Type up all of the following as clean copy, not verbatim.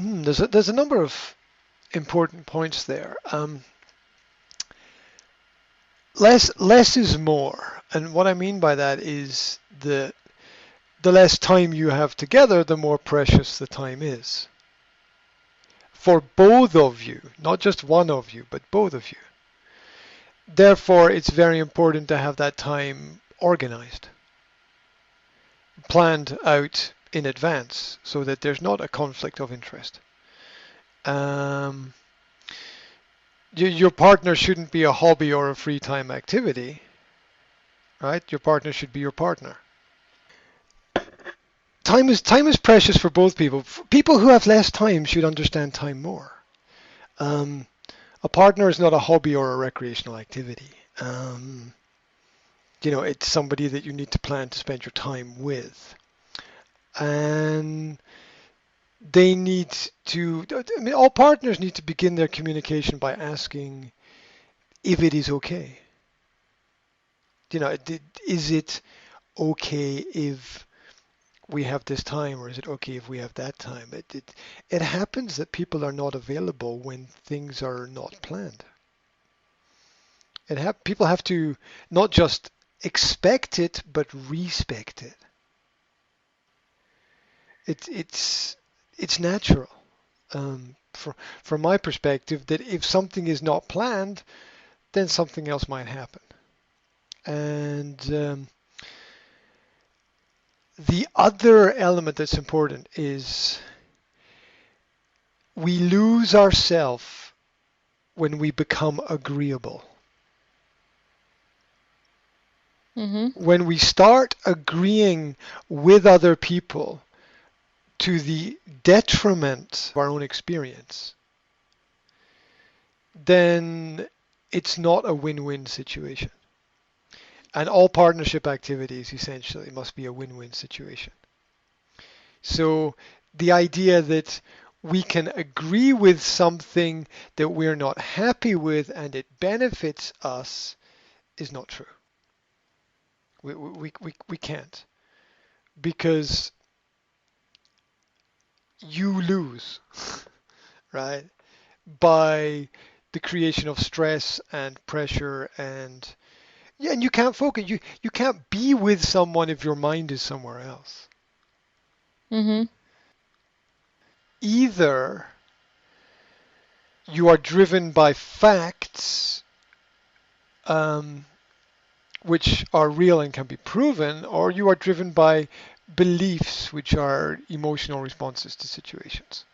There's a number of important points there. Less is more, and what I mean by that is the less time you have together, the more precious the time is for both of you, not just one of you, but both of you. Therefore, it's very important to have that time organized, planned out in advance, so that there's not a conflict of interest. Um, your partner shouldn't be a hobby or a free time activity, right? Your partner should be your partner. Time is precious for both people. People who have less time should understand time more. Um, a partner is not a hobby or a recreational activity. It's somebody that you need to plan to spend your time with, and they need to. I mean, all partners need to begin their communication by asking if it is okay. Is it okay if we have this time, or is it okay if we have that time? It happens that people are not available when things are not planned. People have to not just expect it, but respect it. It's natural, from my perspective, that if something is not planned, then something else might happen. And the other element that's important is we lose ourselves when we become agreeable. When we start agreeing with other people to the detriment of our own experience, then it's not a win-win situation. And all partnership activities essentially must be a win-win situation. So the idea that we can agree with something that we're not happy with and it benefits us is not true. We can't, because you lose, right, by the creation of stress and pressure, and you can't focus. You can't be with someone if your mind is somewhere else. Either you are driven by facts, which are real and can be proven, or you are driven by beliefs, which are emotional responses to situations.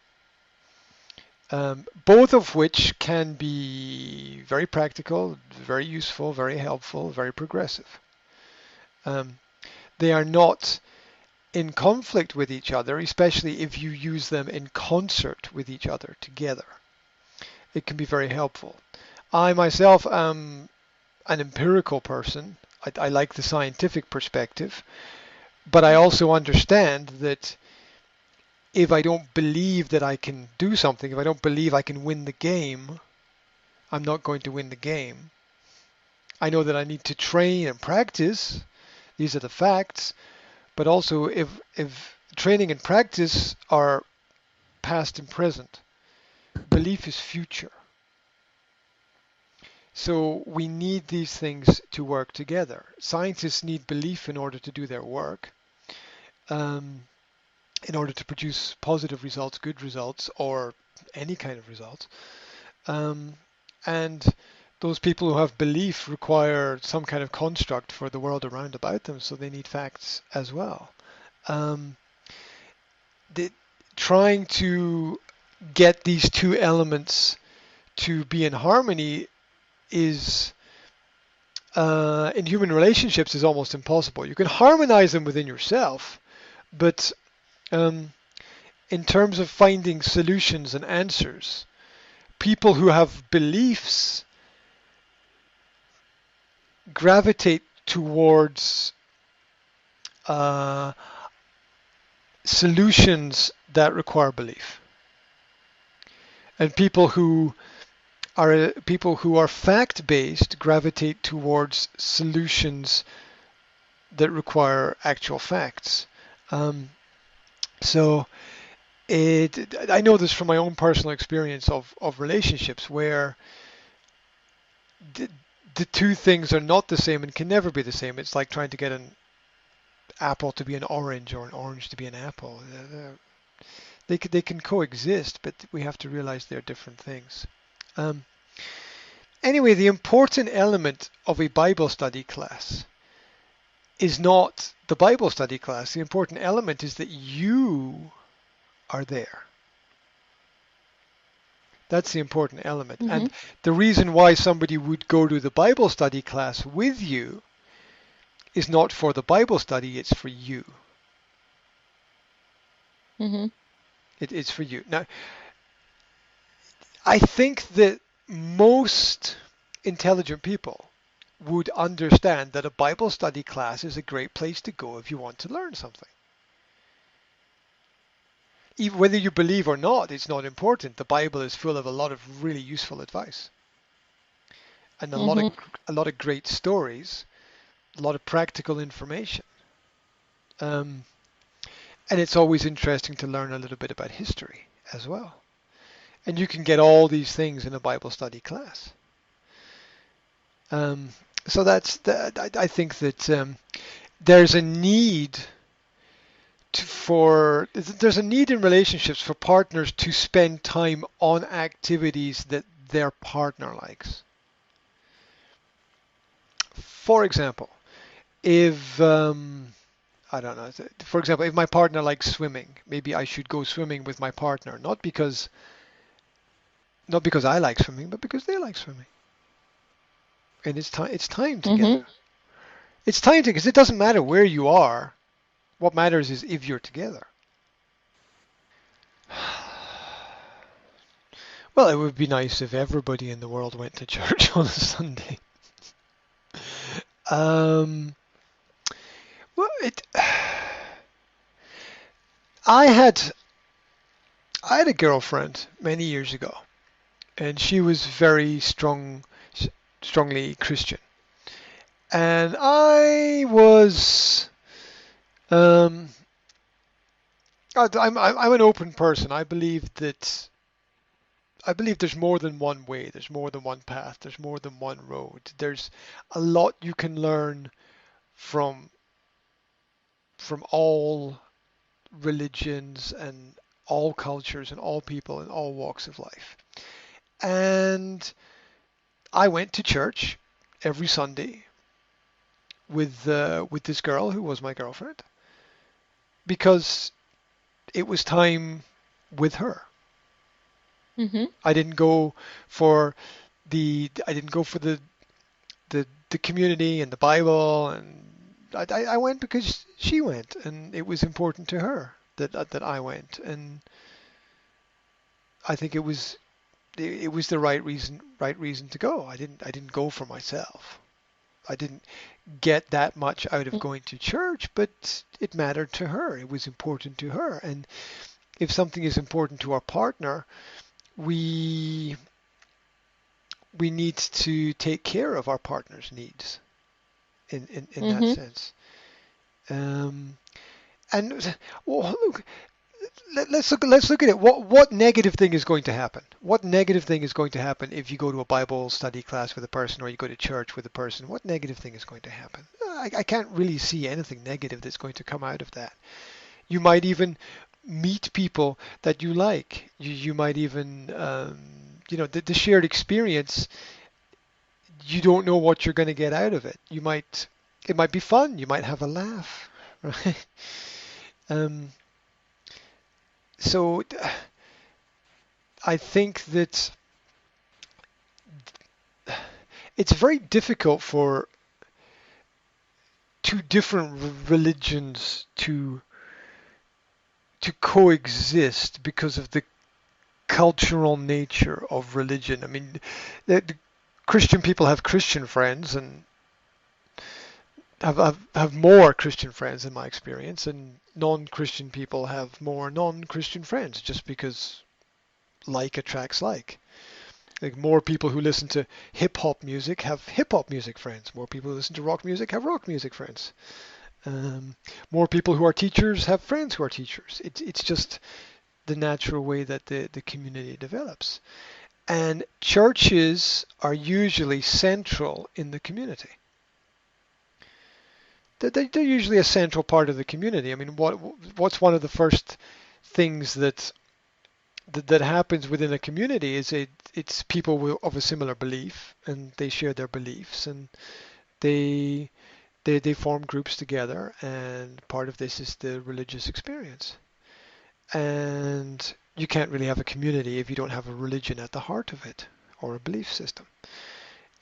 Both of which can be very practical, very useful, very helpful, very progressive. They are not in conflict with each other, especially if you use them in concert with each other together. It can be very helpful. I myself am an empirical person. I like the scientific perspective, but I also understand that if I don't believe that I can do something, if I don't believe I can win the game, I'm not going to win the game. I know that I need to train and practice. These are the facts. But also, if training and practice are past and present, belief is future. So we need these things to work together. Scientists need belief in order to do their work, in order to produce positive results, good results, or any kind of results. And those people who have belief require some kind of construct for the world around about them, so they need facts as well. Trying to get these two elements to be in harmony is, in human relationships, is almost impossible. You can harmonize them within yourself, but in terms of finding solutions and answers, people who have beliefs gravitate towards solutions that require belief, and people who are fact-based gravitate towards solutions that require actual facts. So I know this from my own personal experience of relationships where the, the two things are not the same and can never be the same. It's like trying to get an apple to be an orange or an orange to be an apple. They can coexist, but we have to realize they're different things. Um, anyway, the important element of a Bible study class is not the Bible study class. The important element is that you are there. That's the important element. Mm-hmm. And the reason why somebody would go to the Bible study class with you is not for the Bible study, it's for you. Mm-hmm. It's for you. Now, I think that most intelligent people would understand that a Bible study class is a great place to go if you want to learn something. Even whether you believe or not, it's not important. The Bible is full of a lot of really useful advice and Mm-hmm. a lot of great stories, a lot of practical information. Um, and it's always interesting to learn a little bit about history as well. And you can get all these things in a Bible study class. Um, so I think that there's a need there's a need in relationships for partners to spend time on activities that their partner likes. For example, if I don't know, for example, if my partner likes swimming, maybe I should go swimming with my partner, not because I like swimming, but because they like swimming. And it's time Mm-hmm. together. It's time to because it doesn't matter where you are. What matters is if you're together. Well, it would be nice if everybody in the world went to church on a Sunday. Um, well, I had I had a girlfriend many years ago, and she was very strongly Christian, and I was um, I'm an open person. I believe there's more than one way. There's more than one path. There's more than one road. There's a lot you can learn from all religions and all cultures and all people and all walks of life. And I went to church every Sunday with this girl who was my girlfriend because it was time with her. Mm-hmm. I didn't go for I didn't go for the community and the Bible, and I went because she went, and it was important to her that I went, and I think it was the right reason to go. I didn't go for myself. I didn't get that much out of going to church, but it mattered to her. It was important to her, and if something is important to our partner, we we need to take care of our partner's needs in that Mm-hmm. sense. Um, and well, look, let's look at it. What negative thing is going to happen? What negative thing is going to happen if you go to a Bible study class with a person or you go to church with a person? What negative thing is going to happen? I can't really see anything negative that's going to come out of that. You might even meet people that you like. You might even the shared experience. You don't know what you're going to get out of it. It might be fun. You might have a laugh, right? Um, so I think that it's very difficult for two different religions to coexist because of the cultural nature of religion. I mean, the Christian people have Christian friends and have more Christian friends in my experience, and non-Christian people have more non-Christian friends just because like attracts like. Like more people who listen to hip hop music have hip hop music friends. More people who listen to rock music have rock music friends. Um, More people who are teachers have friends who are teachers. It's just the natural way that the community develops. And churches are usually central in the community. They're usually a central part of the community. I mean, what's one of the first things that happens within a community is it's people of a similar belief, and they share their beliefs, and they they form groups together, and part of this is the religious experience. And you can't really have a community if you don't have a religion at the heart of it, or a belief system.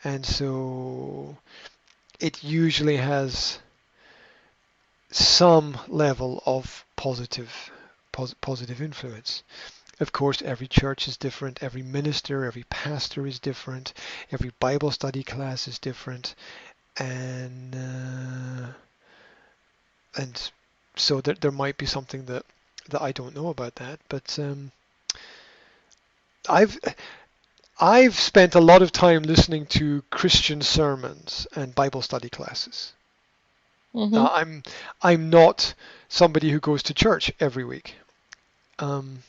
And so it usually has some level of positive influence. Of course, every church is different, every minister, every pastor is different, every Bible study class is different, and so there might be something that I don't know about that, but I've I've spent a lot of time listening to Christian sermons and Bible study classes. Mm-hmm. Now, I'm not somebody who goes to church every week. Um,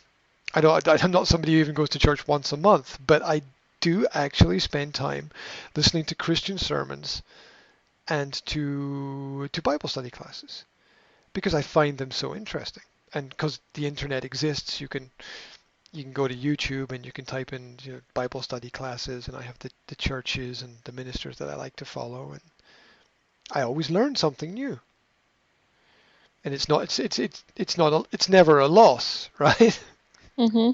I'm not somebody who even goes to church once a month, but I do actually spend time listening to Christian sermons and to Bible study classes because I find them so interesting. And because the internet exists, you can go to YouTube and you can type in, Bible study classes, and I have the churches and the ministers that I like to follow, and I always learn something new. And it's never a loss, right? Mm-hmm.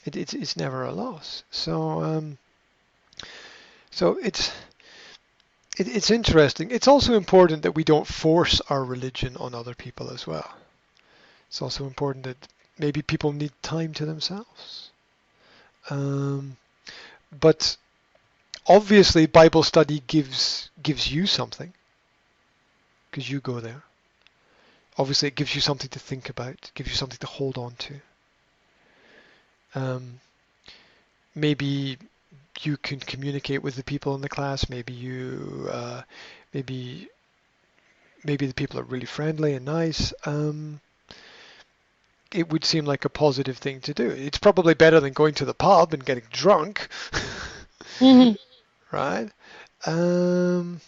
It's never a loss. So it's interesting. It's also important that we don't force our religion on other people as well. It's also important that maybe people need time to themselves. Um, but obviously, Bible study gives you something because you go there. Obviously, it gives you something to think about, gives you something to hold on to. Um, maybe you can communicate with the people in the class. Maybe maybe the people are really friendly and nice. It would seem like a positive thing to do. It's probably better than going to the pub and getting drunk, Mm-hmm. right? Um,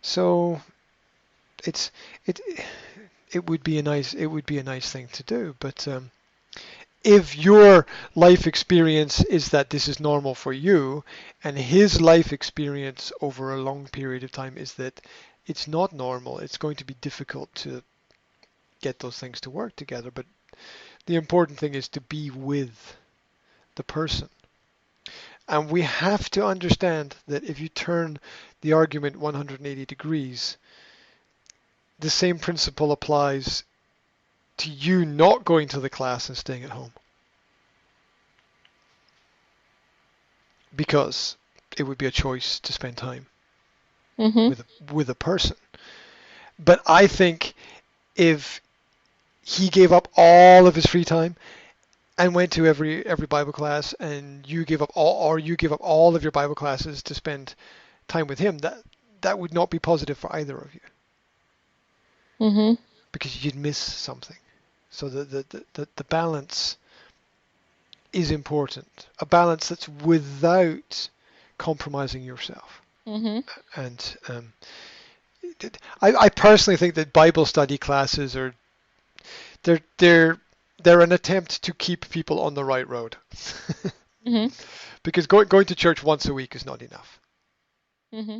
so it's it it would be a nice thing to do. But if your life experience is that this is normal for you, and his life experience over a long period of time is that it's not normal, it's going to be difficult to get those things to work together. But the important thing is to be with the person. And we have to understand that if you turn the argument 180 degrees, the same principle applies to you not going to the class and staying at home. Because it would be a choice to spend time Mm-hmm. with a person. But I think if he gave up all of his free time and went to every Bible class, and you give up all of your Bible classes to spend time with him, that would not be positive for either of you Mm-hmm. because you'd miss something. So the balance is important. A balance that's without compromising yourself. Mm-hmm. And I personally think that Bible study classes are they're they're they're an attempt to keep people on the right road. Mm-hmm. Because going to church once a week is not enough. Mm-hmm.